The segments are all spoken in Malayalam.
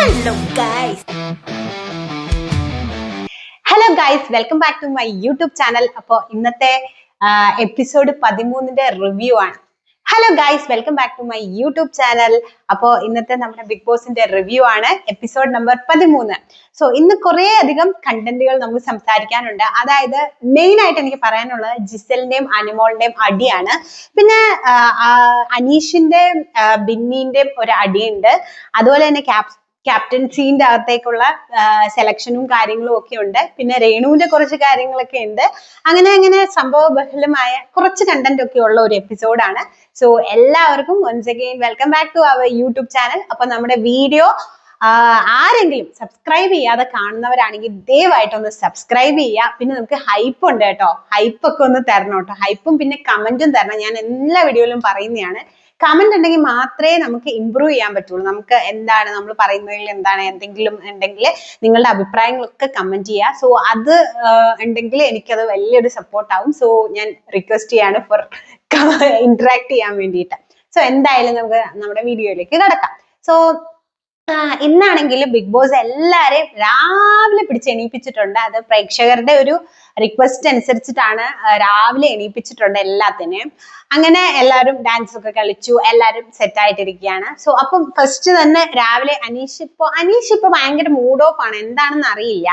Hello guys, welcome back to my YouTube channel. അപ്പോൾ ഇന്നത്തെ എപ്പിസോഡ് 13ന്റെ റിവ്യൂ ആണ്. Hello guys, welcome back to my YouTube channel. അപ്പോൾ ഇന്നത്തെ നമ്മുടെ ബിഗ് ബോസിന്റെ റിവ്യൂ ആണ്, എപ്പിസോഡ് നമ്പർ 13. സോ ഇന്ന് കുറേ അധികം കണ്ടന്റുകൾ നമുക്ക് സംസാരിക്കാനുണ്ട്. അതായത് മെയിൻ ആയിട്ട് എനിക്ക് പറയാനുള്ളത് ജിസലിന്റെയും അനിമോളിന്റെയും അടിയാണ്. പിന്നെ അനീഷിന്റെയും ബിന്നിന്റെയും ഒരു അടിയുണ്ട്. അതുപോലെ തന്നെ ക്യാപ്റ്റൻസിന്റെ അകത്തേക്കുള്ള സെലക്ഷനും കാര്യങ്ങളും ഒക്കെ ഉണ്ട്. പിന്നെ രേണുവിന്റെ കുറച്ച് കാര്യങ്ങളൊക്കെ ഉണ്ട്. അങ്ങനെ സംഭവ ബഹുലമായ കുറച്ച് കണ്ടന്റ് ഒക്കെ ഉള്ള ഒരു എപ്പിസോഡാണ്. സോ എല്ലാവർക്കും once again welcome back to our YouTube channel. അപ്പൊ നമ്മുടെ വീഡിയോ ആരെങ്കിലും സബ്സ്ക്രൈബ് ചെയ്യാതെ കാണുന്നവരാണെങ്കിൽ ദയവായിട്ടൊന്ന് സബ്സ്ക്രൈബ് ചെയ്യുക. പിന്നെ നമുക്ക് ഹൈപ്പ് ഉണ്ട് കേട്ടോ, ഹൈപ്പൊക്കെ ഒന്ന് തരണം കേട്ടോ. ഹൈപ്പും പിന്നെ കമന്റും തരണം. ഞാൻ എല്ലാ വീഡിയോയിലും പറയുന്നതാണ്, കമന്റ് ഉണ്ടെങ്കിൽ മാത്രമേ നമുക്ക് ഇമ്പ്രൂവ് ചെയ്യാൻ പറ്റുള്ളൂ. നമുക്ക് എന്താണ് നമ്മൾ പറയുന്നതിൽ എന്താണ് എന്തെങ്കിലും ഉണ്ടെങ്കിൽ നിങ്ങളുടെ അഭിപ്രായങ്ങളൊക്കെ കമന്റ് ചെയ്യുക. സോ അത് ഉണ്ടെങ്കിൽ എനിക്കത് വലിയൊരു സപ്പോർട്ട് ആവും. സോ ഞാൻ റിക്വസ്റ്റ് ചെയ്യാണ് ഫോർ ഇന്ററാക്ട് ചെയ്യാൻ വേണ്ടിയിട്ട്. സോ എന്തായാലും നമുക്ക് നമ്മുടെ വീഡിയോയിലേക്ക് കിടക്കാം. സോ ഇന്നാണെങ്കിൽ ബിഗ് ബോസ് എല്ലാരെയും രാവിലെ പിടിച്ച് എണീപ്പിച്ചിട്ടുണ്ട്. അത് പ്രേക്ഷകരുടെ ഒരു റിക്വസ്റ്റ് അനുസരിച്ചിട്ടാണ് രാവിലെ എണീപ്പിച്ചിട്ടുണ്ട് എല്ലാത്തിനെയും. അങ്ങനെ എല്ലാവരും ഡാൻസ് ഒക്കെ കളിച്ചു, എല്ലാവരും സെറ്റ് ആയിട്ടിരിക്കുകയാണ്. സോ അപ്പം ഫസ്റ്റ് തന്നെ രാവിലെ അനീഷ് ഇപ്പൊ ഭയങ്കര മൂഡ് ഓഫ് ആണ്, എന്താണെന്ന് അറിയില്ല.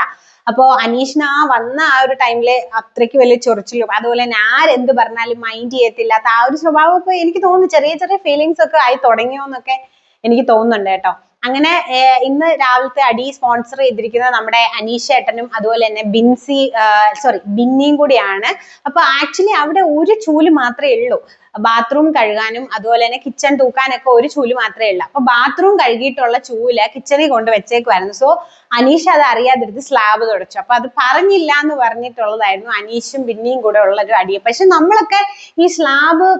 അപ്പോ അനീഷിന് വന്ന ആ ഒരു ടൈമില് അത്രയ്ക്ക് വലിയ ചൊറിച്ചിലും അതുപോലെ തന്നെ ആരെന്ത് പറഞ്ഞാലും മൈൻഡ് ചെയ്യത്തില്ലാത്ത ആ ഒരു സ്വഭാവം ഇപ്പൊ എനിക്ക് തോന്നുന്നു ചെറിയ ചെറിയ ഫീലിങ്സ് ഒക്കെ ആയി തുടങ്ങിയോന്നൊക്കെ എനിക്ക് തോന്നുന്നുണ്ട് കേട്ടോ. അങ്ങനെ ഇന്ന് രാവിലത്തെ അടി സ്പോൺസർ ചെയ്തിരിക്കുന്നത് നമ്മുടെ അനീഷ് ഏട്ടനും അതുപോലെ തന്നെ ബിന്നിയും കൂടിയാണ്. അപ്പൊ ആക്ച്വലി അവിടെ ഒരു ചൂല് മാത്രമേ ഉള്ളൂ, ബാത്റൂം കഴുകാനും അതുപോലെ തന്നെ കിച്ചൺ തൂക്കാനൊക്കെ ഒരു ചൂല് മാത്രമേ ഉള്ളൂ. അപ്പൊ ബാത്റൂം കഴുകിയിട്ടുള്ള ചൂല് കിച്ചണിൽ കൊണ്ട് വെച്ചേക്കുമായിരുന്നു. സോ അനീഷ് അത് അറിയാതിരുത്ത് സ്ലാബ് തുടച്ചു. അപ്പൊ അത് പറഞ്ഞില്ല എന്ന് പറഞ്ഞിട്ടുള്ളതായിരുന്നു അനീഷും ബിന്നിയും കൂടെ ഉള്ള ഒരു അടി. പക്ഷെ നമ്മളൊക്കെ ഈ സ്ലാബ്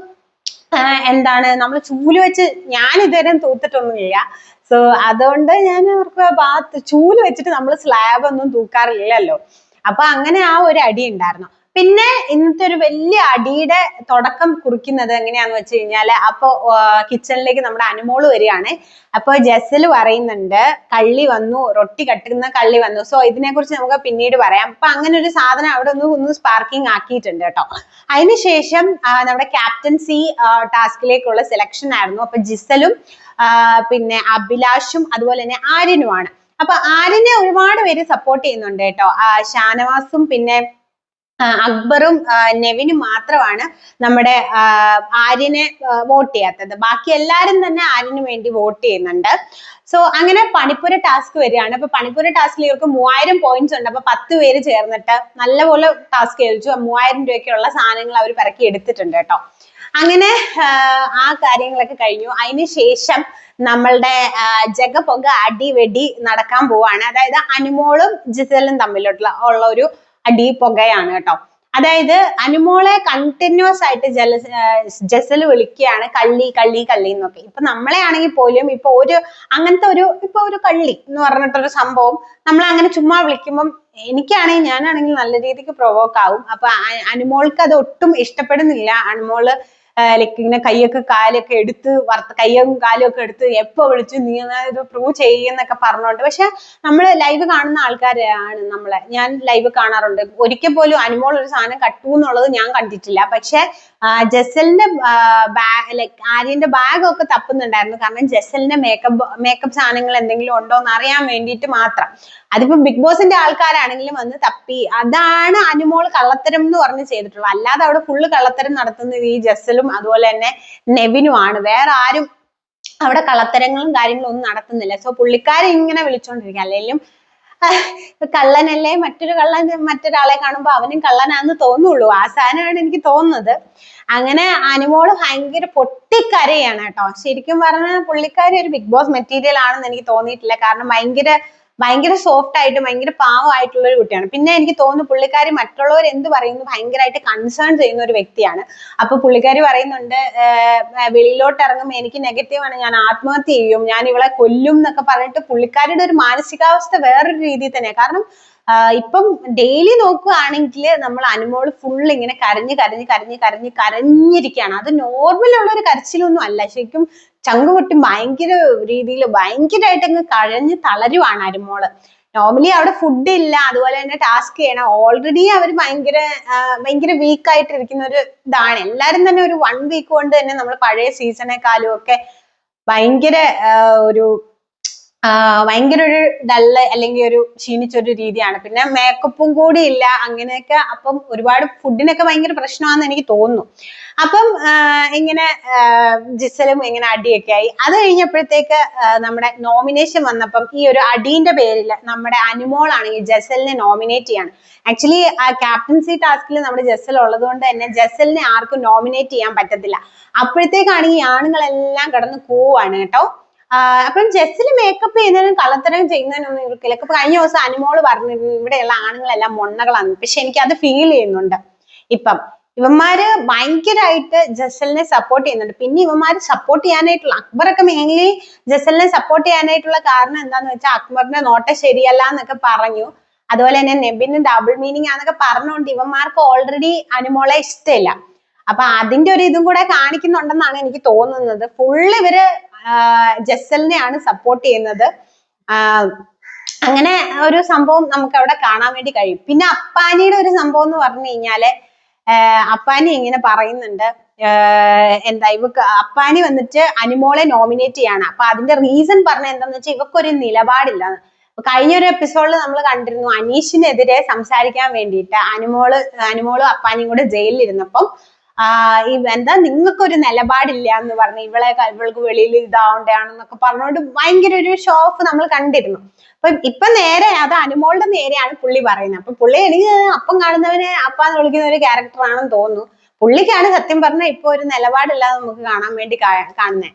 എന്താണ് നമ്മൾ ചൂല് വെച്ച് ഞാൻ ഇതുവരെ തൂത്തിട്ടൊന്നുമില്ല. സോ അതുകൊണ്ട് ഞാൻ അവർക്ക് ചൂല് വെച്ചിട്ട് നമ്മൾ സ്ലാബ് ഒന്നും തൂക്കാറില്ലല്ലോ. അപ്പൊ അങ്ങനെ ആ ഒരു അടി ഉണ്ടായിരുന്നു. പിന്നെ ഇന്നത്തെ ഒരു വലിയ അടിയുടെ തുടക്കം കുറിക്കുന്നത് എങ്ങനെയാന്ന് വെച്ച് കഴിഞ്ഞാല് അപ്പൊ കിച്ചണിലേക്ക് നമ്മുടെ അനുമോള് വരികയാണ്. അപ്പൊ ജസല് പറയുന്നുണ്ട് കള്ളി വന്നു, റൊട്ടി കട്ടുന്ന കള്ളി വന്നു. സോ ഇതിനെ കുറിച്ച് നമുക്ക് പിന്നീട് പറയാം. അപ്പൊ അങ്ങനെ ഒരു സാധനം അവിടെ ഒന്ന് സ്പാർക്കിംഗ് ആക്കിയിട്ടുണ്ട് കേട്ടോ. അതിനുശേഷം നമ്മുടെ ക്യാപ്റ്റൻസി ടാസ്കിലേക്കുള്ള സെലക്ഷൻ ആയിരുന്നു. അപ്പൊ ജിസലും പിന്നെ അഭിലാഷും അതുപോലെ തന്നെ ആര്യനുമാണ്. അപ്പൊ ആര്യനെ ഒരുപാട് പേര് സപ്പോർട്ട് ചെയ്യുന്നുണ്ട് കേട്ടോ. ഷാനവാസും പിന്നെ അക്ബറും നെവിനും മാത്രമാണ് നമ്മുടെ ആര്യനെ വോട്ട് ചെയ്യാത്തത്. ബാക്കി എല്ലാരും തന്നെ ആര്യന് വേണ്ടി വോട്ട് ചെയ്യുന്നുണ്ട്. സോ അങ്ങനെ പണിപ്പുര ടാസ്ക് വരികയാണ്. അപ്പൊ പണിപ്പുര ടാസ്കിൽ ഇവർക്ക് 3000 പോയിന്റ്സ് ഉണ്ട്. അപ്പൊ 10 പേര് ചേർന്നിട്ട് നല്ലപോലെ ടാസ്ക് കളിച്ചു. 3000 രൂപയ്ക്കുള്ള സാധനങ്ങൾ അവർ പിറക്കി എടുത്തിട്ടുണ്ട് കേട്ടോ. അങ്ങനെ ആ കാര്യങ്ങളൊക്കെ കഴിഞ്ഞു. അതിനുശേഷം നമ്മളുടെ ജഗപൊഗ അടിവെടി നടക്കാൻ പോവാണ്. അതായത് അനുമോളും ജിസലും തമ്മിലുള്ള ഒരു അടി പുകയാണ് കേട്ടോ. അതായത് അനുമോളെ കണ്ടിന്യൂസ് ആയിട്ട് ജസല് വിളിക്കുകയാണ് കള്ളി കള്ളി കള്ളി എന്നൊക്കെ. ഇപ്പൊ നമ്മളെ ആണെങ്കിൽ പോലും ഇപ്പൊ അങ്ങനത്തെ ഒരു കള്ളി എന്ന് പറഞ്ഞിട്ടൊരു സംഭവം നമ്മൾ അങ്ങനെ ചുമ്മാ വിളിക്കുമ്പം ഞാനാണെങ്കിൽ നല്ല രീതിക്ക് പ്രൊവോക്ക് ആവും. അപ്പൊ അനുമോൾക്ക് അത് ഒട്ടും ഇഷ്ടപ്പെടുന്നില്ല. അനുമോള് ലൈക്ക് ഇങ്ങനെ കാലൊക്കെ എടുത്ത് കയ്യും കാലും ഒക്കെ എടുത്ത് എപ്പോ വിളിച്ചു നീ ഇത് പ്രൂവ് ചെയ്യുന്നൊക്കെ പറഞ്ഞോണ്ട്. പക്ഷെ നമ്മള് ലൈവ് കാണുന്ന ആൾക്കാരാണ് ഞാൻ ലൈവ് കാണാറുണ്ട്. ഒരിക്കൽ പോലും അനുമോൾ ഒരു സാധനം കട്ടു എന്നുള്ളത് ഞാൻ കണ്ടിട്ടില്ല. പക്ഷെ ജസലിന്റെ ആര്യന്റെ ബാഗൊക്കെ തപ്പുന്നുണ്ടായിരുന്നു. കാരണം ജസലിന്റെ മേക്കപ്പ് സാധനങ്ങൾ എന്തെങ്കിലും ഉണ്ടോ എന്ന് അറിയാൻ വേണ്ടിയിട്ട് മാത്രം. അതിപ്പോ ബിഗ് ബോസിന്റെ ആൾക്കാരാണെങ്കിലും വന്ന് തപ്പി. അതാണ് അനുമോൾ കള്ളത്തരം എന്ന് പറഞ്ഞ് ചെയ്തിട്ടുള്ളത്. അല്ലാതെ അവിടെ ഫുള്ള് കള്ളത്തരം നടത്തുന്നത് ഈ ജസലും അതുപോലെ തന്നെ നെവിനുമാണ്. വേറെ ആരും അവിടെ കള്ളത്തരങ്ങളും കാര്യങ്ങളും ഒന്നും നടത്തുന്നില്ല. സോ പുള്ളിക്കാരെ ഇങ്ങനെ വിളിച്ചോണ്ടിരിക്കുക. അല്ലെങ്കിലും കള്ളനല്ലേ, മറ്റൊരാളെ കാണുമ്പോ അവനും കള്ളനാന്ന് തോന്നുള്ളൂ. ആ സാധനമാണ് എനിക്ക് തോന്നുന്നത്. അങ്ങനെ അനുമോള് ഭയങ്കര പൊട്ടിക്കരയാണ് കേട്ടോ. ശരിക്കും പറഞ്ഞാൽ പുള്ളിക്കാരി ഒരു ബിഗ് ബോസ് മെറ്റീരിയൽ ആണെന്ന് എനിക്ക് തോന്നിയിട്ടില്ല. കാരണം ഭയങ്കര സോഫ്റ്റ് ആയിട്ട് ഭയങ്കര പാവമായിട്ടുള്ള ഒരു കുട്ടിയാണ്. പിന്നെ എനിക്ക് തോന്നുന്നു പുള്ളിക്കാരി മറ്റുള്ളവർ എന്ത് പറയുന്നു ഭയങ്കരമായിട്ട് കൺസേൺ ചെയ്യുന്ന ഒരു വ്യക്തിയാണ്. അപ്പൊ പുള്ളിക്കാരി പറയുന്നുണ്ട് വെളിയിലോട്ട് ഇറങ്ങുമ്പോൾ എനിക്ക് നെഗറ്റീവാണ്, ഞാൻ ആത്മഹത്യ ചെയ്യും, ഞാൻ ഇവളെ കൊല്ലും എന്നൊക്കെ പറഞ്ഞിട്ട് പുള്ളിക്കാരിയുടെ ഒരു മാനസികാവസ്ഥ വേറൊരു രീതിയിൽ തന്നെയാണ്. കാരണം ഇപ്പം ഡെയിലി നോക്കുകയാണെങ്കിൽ നമ്മൾ അനുമോള് ഫുൾ ഇങ്ങനെ കരഞ്ഞിരിക്കുകയാണ്. അത് നോർമൽ ഉള്ള ഒരു കരച്ചിലൊന്നും അല്ല. ശരിക്കും ചങ്ക് പൊട്ടി ഭയങ്കര രീതിയിൽ ഭയങ്കരമായിട്ട് അങ്ങ് കഴഞ്ഞ് തളരുവാണ് അനുമോള്. നോർമലി അവിടെ ഫുഡ് ഇല്ല, അതുപോലെ തന്നെ ടാസ്ക് ചെയ്യണം. ഓൾറെഡി അവർ ഭയങ്കര വീക്ക് ആയിട്ടിരിക്കുന്ന ഒരു ഇതാണ്. എല്ലാരും തന്നെ ഒരു 1 വീക്ക് കൊണ്ട് തന്നെ നമ്മൾ പഴയ സീസണേക്കാളും ഒക്കെ ഭയങ്കര ഒരു ഭയങ്കര ഒരു ഡള്ള് അല്ലെങ്കിൽ ഒരു ക്ഷീണിച്ചൊരു രീതിയാണ്. പിന്നെ മേക്കപ്പും കൂടി ഇല്ല അങ്ങനെയൊക്കെ. അപ്പം ഒരുപാട് ഫുഡിനൊക്കെ ഭയങ്കര പ്രശ്നമാണെന്ന് എനിക്ക് തോന്നുന്നു. അപ്പം ഇങ്ങനെ ജിസലും ഇങ്ങനെ അടിയൊക്കെ ആയി. അത് കഴിഞ്ഞപ്പോഴത്തേക്ക് നമ്മുടെ നോമിനേഷൻ വന്നപ്പം ഈ ഒരു അടീന്റെ പേരിൽ നമ്മുടെ അനുമോളാണെങ്കിൽ ജസലിനെ നോമിനേറ്റ് ചെയ്യാണ്. ആക്ച്വലി ക്യാപ്റ്റൻസി ടാസ്കിൽ നമ്മുടെ ജസൽ ഉള്ളത് കൊണ്ട് തന്നെ ജസലിനെ ആർക്കും നോമിനേറ്റ് ചെയ്യാൻ പറ്റത്തില്ല. അപ്പോഴത്തേക്കാണ് ഈ ആണുങ്ങളെല്ലാം കിടന്ന് കൂവാണ് കേട്ടോ. അപ്പം ജസ്സിൽ മേക്കപ്പ് ചെയ്യുന്നതിനും കള്ളത്തരം ചെയ്യുന്നതിനൊന്നും ഇവർക്കില്ല. ഇപ്പൊ കഴിഞ്ഞ ദിവസം അനുമോള് പറഞ്ഞിരുന്നു ഇവിടെയുള്ള ആണുങ്ങളെല്ലാം മൊണ്ണകളാണ്. പക്ഷെ എനിക്ക് അത് ഫീൽ ചെയ്യുന്നുണ്ട്. ഇപ്പം ഇവന്മാര് ഭയങ്കരമായിട്ട് ജസലിനെ സപ്പോർട്ട് ചെയ്യുന്നുണ്ട്. പിന്നെ ഇവന്മാര് സപ്പോർട്ട് ചെയ്യാനായിട്ടുള്ള അക്ബറൊക്കെ മെയിൻലി ജസലിനെ സപ്പോർട്ട് ചെയ്യാനായിട്ടുള്ള കാരണം എന്താന്ന് വെച്ചാൽ അക്ബറിന്റെ നോട്ടം ശരിയല്ല എന്നൊക്കെ പറഞ്ഞു. അതുപോലെ തന്നെ നെബിന് ഡബിൾ മീനിങ് ആന്നൊക്കെ പറഞ്ഞുകൊണ്ട് ഇവന്മാർക്ക് ഓൾറെഡി അനുമോളെ ഇഷ്ടമില്ല. അപ്പൊ അതിന്റെ ഒരു ഇതും കൂടെ കാണിക്കുന്നുണ്ടെന്നാണ് എനിക്ക് തോന്നുന്നത്. ഫുള്ള് ഇവര് ജസലിനെയാണ് സപ്പോർട്ട് ചെയ്യുന്നത്. അങ്ങനെ ഒരു സംഭവം നമുക്ക് അവിടെ കാണാൻ വേണ്ടി കഴിയും. പിന്നെ അപ്പാനിയുടെ ഒരു സംഭവം എന്ന് പറഞ്ഞു കഴിഞ്ഞാല് അപ്പാനി ഇങ്ങനെ പറയുന്നുണ്ട്, എന്താ ഇവക്ക് അപ്പാനി വന്നിട്ട് അനുമോളെ നോമിനേറ്റ് ചെയ്യാണ്. അപ്പൊ അതിന്റെ റീസൺ പറഞ്ഞ എന്താന്ന് വെച്ചാൽ ഇവക്കൊരു നിലപാടില്ല. കഴിഞ്ഞൊരു എപ്പിസോഡിൽ നമ്മൾ കണ്ടിരുന്നു അനീഷിനെതിരെ സംസാരിക്കാൻ വേണ്ടിയിട്ട് അനുമോളും അപ്പാനിയും കൂടെ ജയിലിൽ ഇരുന്നപ്പം എന്താ നിങ്ങൾക്കൊരു നിലപാടില്ല എന്ന് പറഞ്ഞ് ഇവൾക്ക് വെളിയിൽ ഇതാവണ്ടാണെന്നൊക്കെ പറഞ്ഞുകൊണ്ട് ഭയങ്കര ഒരു ഷോ ഓഫ് നമ്മൾ കണ്ടിരുന്നു. ഇപ്പൊ നേരെ അത് അനുമോളുടെ നേരെയാണ് പുള്ളി പറയുന്നത്. അപ്പൊ പുള്ളി എനിക്ക് അപ്പം കാണുന്നവനെ അപ്പാന്ന് വിളിക്കുന്ന ഒരു ക്യാരക്ടർ ആണെന്ന് തോന്നുന്നു. പുള്ളിക്കാണ് സത്യം പറഞ്ഞാൽ ഇപ്പൊ ഒരു നിലപാടില്ലാതെ നമുക്ക് കാണാൻ വേണ്ടി കാണുന്നത്.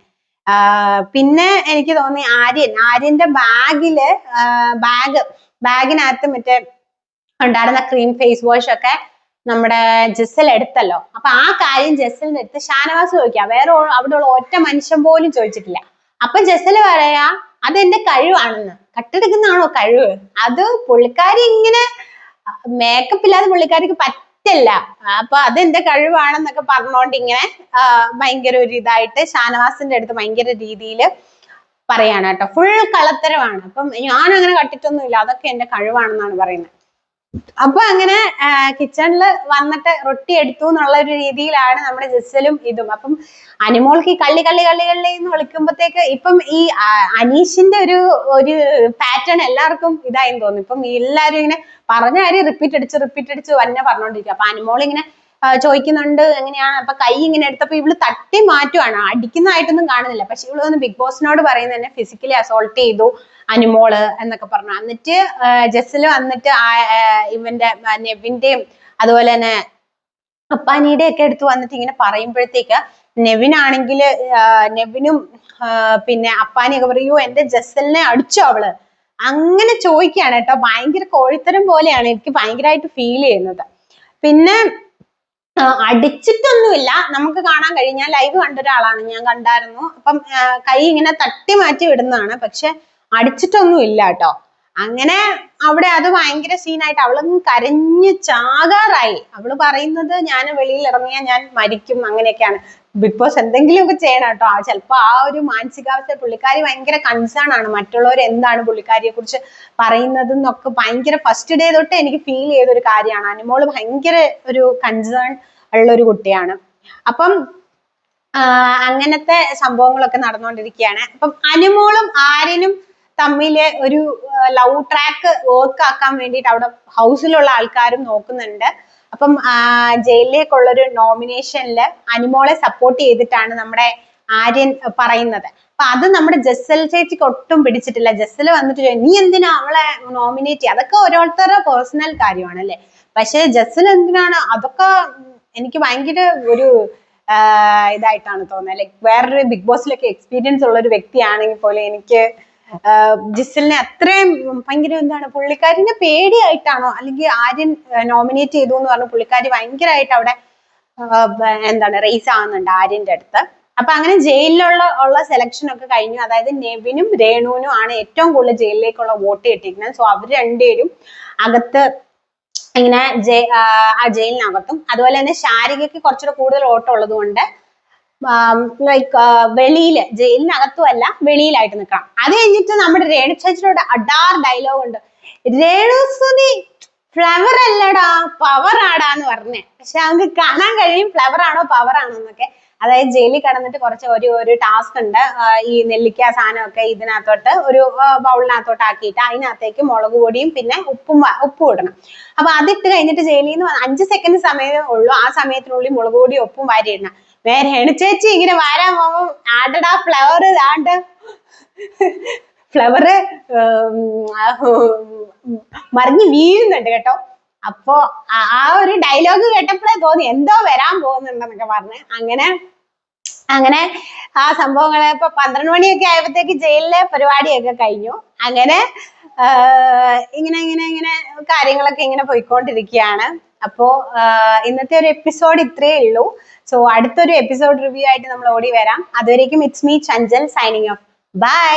പിന്നെ എനിക്ക് തോന്നി ആര്യന്റെ ബാഗിനകത്ത് മറ്റേ ഉണ്ടായിരുന്ന ക്രീം ഫേസ് വാഷ് ഒക്കെ നമ്മുടെ ജസൽ എടുത്തല്ലോ. അപ്പൊ ആ കാര്യം ജസലിന്റെ അടുത്ത് ഷാനവാസ് ചോദിക്കാം. വേറെ അവിടെയുള്ള ഒറ്റ മനുഷ്യൻ പോലും ചോദിച്ചിട്ടില്ല. അപ്പൊ ജസല് പറയാ അതെന്റെ കഴിവാണെന്ന്. കട്ടെടുക്കുന്നതാണോ കഴിവ്? അത് പുള്ളിക്കാരി ഇങ്ങനെ മേക്കപ്പ് ഇല്ലാതെ പുള്ളിക്കാരിക്ക് പറ്റില്ല. അപ്പൊ അതെന്റെ കഴിവാണെന്നൊക്കെ പറഞ്ഞോണ്ട് ഇങ്ങനെ ഭയങ്കര ഒരു ഇതായിട്ട് ഷാനവാസിന്റെ അടുത്ത് ഭയങ്കര രീതിയിൽ പറയാണ് കേട്ടോ. ഫുൾ കളത്തരമാണ്. അപ്പം ഞാനങ്ങനെ കട്ടിട്ടൊന്നുമില്ല, അതൊക്കെ എന്റെ കഴിവാണെന്നാണ് പറയുന്നത്. അപ്പൊ അങ്ങനെ കിച്ചണിൽ വന്നിട്ട് റൊട്ടി എടുത്തു എന്നുള്ള ഒരു രീതിയിലാണ് നമ്മുടെ ജസലും ഇതും. അപ്പം അനുമോൾക്ക് ഈ കള്ളി എന്ന് വിളിക്കുമ്പോഴത്തേക്ക് ഇപ്പം ഈ അനീഷിന്റെ ഒരു പാറ്റേൺ എല്ലാവർക്കും ഇതായെന്ന് തോന്നുന്നു. ഇപ്പം എല്ലാരും ഇങ്ങനെ പറഞ്ഞ കാര്യം റിപ്പീറ്റ് അടിച്ച് തന്നെ പറഞ്ഞോണ്ടിരിക്കും. അപ്പൊ അനുമോൾ ഇങ്ങനെ ചോദിക്കുന്നുണ്ട് എങ്ങനെയാണ്. അപ്പൊ കൈ ഇങ്ങനെ എടുത്തപ്പോ ഇവള് തട്ടി മാറ്റുവാണ്, അടിക്കുന്നതായിട്ടൊന്നും കാണുന്നില്ല. പക്ഷെ ഇവള് വന്ന് ബിഗ് ബോസിനോട് പറയുന്നത് തന്നെ ഫിസിക്കലി അസോൾട്ട് ചെയ്തു അനുമോള് എന്നൊക്കെ പറഞ്ഞു. എന്നിട്ട് ജസല് വന്നിട്ട് ഇവന്റെ നെവിന്റെയും അതുപോലെ തന്നെ അപ്പാനിയുടെ ഒക്കെ എടുത്ത് വന്നിട്ട് ഇങ്ങനെ പറയുമ്പോഴത്തേക്ക് നെവിനും പിന്നെ അപ്പാനിയൊക്കെ പറയൂ എന്റെ ജസലിനെ അടിച്ചോ അവള് അങ്ങനെ ചോദിക്കുകയാണ് കേട്ടോ. ഭയങ്കര കോഴിത്തരം പോലെയാണ് എനിക്ക് ഭയങ്കരമായിട്ട് ഫീൽ ചെയ്യുന്നത്. പിന്നെ അടിച്ചിട്ടൊന്നുമില്ല, നമുക്ക് കാണാൻ കഴിയും. ഞാൻ ലൈവ് കണ്ട ഒരാളാണ്, ഞാൻ കണ്ടായിരുന്നു. അപ്പം കൈ ഇങ്ങനെ തട്ടി മാറ്റി വിടുന്നതാണ്, പക്ഷെ അടിച്ചിട്ടൊന്നും ഇല്ല കേട്ടോ. അങ്ങനെ അവിടെ അത് ഭയങ്കര സീനായിട്ട് അവളൊന്നും കരഞ്ഞ് ചാകാറായി. അവള് പറയുന്നത് ഞാൻ വെളിയിൽ ഇറങ്ങിയാൽ ഞാൻ മരിക്കും അങ്ങനെയൊക്കെയാണ്. ബിഗ് ബോസ് എന്തെങ്കിലുമൊക്കെ ചെയ്യണം കേട്ടോ. ചിലപ്പോ ആ ഒരു മാനസികാവസ്ഥ പുള്ളിക്കാരി ഭയങ്കര കൺസേൺ ആണ്. മറ്റുള്ളവർ എന്താണ് പുള്ളിക്കാരിയെ കുറിച്ച് പറയുന്നത് എന്നൊക്കെ ഭയങ്കര ഫസ്റ്റ് ഡേ തൊട്ട് എനിക്ക് ഫീൽ ചെയ്ത ഒരു കാര്യമാണ്. അനുമോള് ഭയങ്കര ഒരു കൺസേൺ ഉള്ള ഒരു കുട്ടിയാണ്. അപ്പം അങ്ങനത്തെ സംഭവങ്ങളൊക്കെ നടന്നുകൊണ്ടിരിക്കുകയാണ്. അപ്പം അനുമോളും ആര്യനും തമ്മില് ഒരു ലവ് ട്രാക്ക് വർക്ക് ആക്കാൻ വേണ്ടിയിട്ട് അവിടെ ഹൗസിലുള്ള ആൾക്കാരും നോക്കുന്നുണ്ട്. അപ്പം ജയിലിലേക്കുള്ളൊരു നോമിനേഷനില് അനുമോളെ സപ്പോർട്ട് ചെയ്തിട്ടാണ് നമ്മുടെ ആര്യൻ പറയുന്നത്. അപ്പൊ അത് നമ്മുടെ ജസൽ ചേച്ചിക്ക് ഒട്ടും പിടിച്ചിട്ടില്ല. ജസൽ വന്നിട്ട് നീ എന്തിനാ അവളെ നോമിനേറ്റ് ചെയ്യുക? അതൊക്കെ ഓരോരുത്തരുടെ പേഴ്സണൽ കാര്യമാണ് അല്ലെ. പക്ഷെ ജസൽ എന്തിനാണ്? അതൊക്കെ എനിക്ക് ഭയങ്കര ഒരു ഇതായിട്ടാണ് തോന്നുന്നത്. ലൈക് വേറൊരു ബിഗ് ബോസിലൊക്കെ എക്സ്പീരിയൻസ് ഉള്ള ഒരു വ്യക്തിയാണെങ്കിൽ പോലെ എനിക്ക് ജിസലിനെ അത്രയും ഭയങ്കര എന്താണ് പുള്ളിക്കാരിന്റെ പേടിയായിട്ടാണോ അല്ലെങ്കിൽ ആര്യൻ നോമിനേറ്റ് ചെയ്തു എന്ന് പറഞ്ഞ പുള്ളിക്കാരി ഭയങ്കരമായിട്ട് അവിടെ എന്താണ് റേസ് ആവുന്നുണ്ട് ആര്യന്റെ അടുത്ത്. അപ്പൊ അങ്ങനെ ജയിലിലുള്ള സെലക്ഷൻ ഒക്കെ കഴിഞ്ഞു. അതായത് നെവിനും രേണുവിനും ആണ് ഏറ്റവും കൂടുതൽ ജയിലിലേക്കുള്ള വോട്ട് കിട്ടിയിരിക്കുന്നത്. സോ അവർ രണ്ടുപേരും അകത്ത് ഇങ്ങനെ ആ ജയിലിനകത്തും അതുപോലെ തന്നെ ശാരികയ്ക്ക് കുറച്ചുകൂടെ കൂടുതൽ വോട്ട് ഉള്ളത് കൊണ്ട് ലൈക്ക് വെളിയില് ജയിലിനകത്തും അല്ല വെളിയിലായിട്ട് നിൽക്കണം. അത് കഴിഞ്ഞിട്ട് നമ്മുടെ രേണു ചേച്ചിയുടെ അഡാർ ഡയലോഗ് ഉണ്ട്, രേണുസുതി ഫ്ലവർ അല്ലടാ പവർ ആടാന്ന് പറഞ്ഞേ. പക്ഷെ നമുക്ക് കാണാൻ കഴിയും ഫ്ലവർ ആണോ പവർ ആണോ എന്നൊക്കെ. അതായത് ജയിലിൽ കിടന്നിട്ട് കുറച്ച് ഒരു ടാസ്ക് ഉണ്ട്. ഈ നെല്ലിക്ക സാധനമൊക്കെ ഇതിനകത്തോട്ട് ഒരു ബൗളിനകത്തോട്ട് ആക്കിയിട്ട് അതിനകത്തേക്ക് മുളക് പൊടിയും പിന്നെ ഉപ്പും ഇടണം. അപ്പൊ അതിട്ട് കഴിഞ്ഞിട്ട് ജയിലിൽ നിന്ന് 5 സെക്കൻഡ് സമയമേ ഉള്ളൂ. ആ സമയത്തിനുള്ളിൽ മുളക് പൊടിയും ഉപ്പും വാരി ഇടണം. രേണു ചേച്ചി ഇങ്ങനെ വാരാൻ പോകുമ്പോൾ ആടടാ ഫ്ലവർ ആണ്ട് ഫ്ലവറ് മറിഞ്ഞ് വീഴുന്നുണ്ട് കേട്ടോ. അപ്പോ ആ ഒരു ഡയലോഗ് കേട്ടപ്പോഴേ തോന്നി എന്തോ വരാൻ പോകുന്നുണ്ടെന്നൊക്കെ പറഞ്ഞ് അങ്ങനെ ആ സംഭവങ്ങളെ ഇപ്പൊ 12 മണിയൊക്കെ ആയപ്പോഴത്തേക്ക് ജയിലിലെ പരിപാടിയൊക്കെ കഴിഞ്ഞു. അങ്ങനെ ഇങ്ങനെ കാര്യങ്ങളൊക്കെ ഇങ്ങനെ പോയിക്കൊണ്ടിരിക്കുകയാണ്. അപ്പോ ഇന്നത്തെ ഒരു എപ്പിസോഡ് ഇത്രയേ ഉള്ളൂ. സോ അടുത്തൊരു എപ്പിസോഡ് റിവ്യൂ ആയിട്ട് നമ്മൾ ഓടി വരാം. അതുവരേക്കും it's me Chanchal signing off. By.